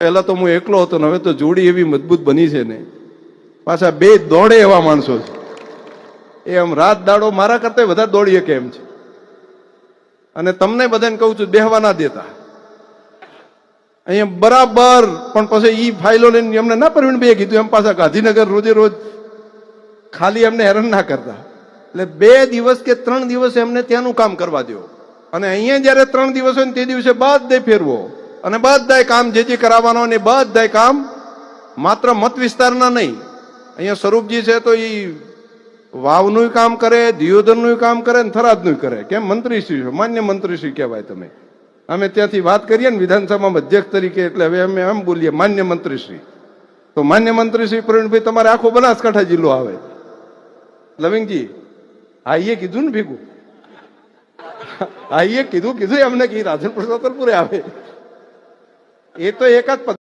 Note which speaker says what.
Speaker 1: પહેલા તો હું એકલો હતો ને હવે તો જોડી એવી મજબૂત બની છે ને, પાછા બે દોડે એવા માણસો છે. એ આમ રાત દાડો મારા કરતા વધારે દોડીએ કેમ છે. અને તમને બધાને કહું છું, બેહવા ના દેતા અહીંયા બરાબર. પણ પછી ઈ ફાઇલો લઈને એમને ના પરવીણ બે કીધું એમ પાછા ગાંધીનગર રોજે રોજ ખાલી એમને હેરાન ના કરતા. એટલે 2 દિવસ કે 3 દિવસ એમને ત્યાંનું કામ કરવા દો, અને અહીંયા જયારે 3 દિવસ હોય ને તે દિવસે બધે ફેરવો, અને બધાય કામ જે કરાવવાનો ને બધાય કામ માત્ર મત વિસ્તારના નહીં. અહીંયા સ્વરૂપજી છે તો એ વાવનું કામ કરે, દિયોદરનું કામ કરે ને થરાદનું કરે. કેમ? મંત્રીશ્રી છો, માન્ય મંત્રીશ્રી કહેવાય તમે. અમે ત્યાંથી વાત કરીએ ને વિધાનસભામાં અધ્યક્ષ તરીકે, એટલે હવે અમે એમ બોલીએ માન્ય મંત્રીશ્રી. તો માન્ય મંત્રીશ્રી પ્રવીણભાઈ તમારે આખો બનાસકાંઠા જિલ્લો આવે. લવિંગજી આઈએ કીધું ને ભેગું, આઈએ કીધું એમને કે રાજનપુર છોતરપુરે આવે. એ તો એક જ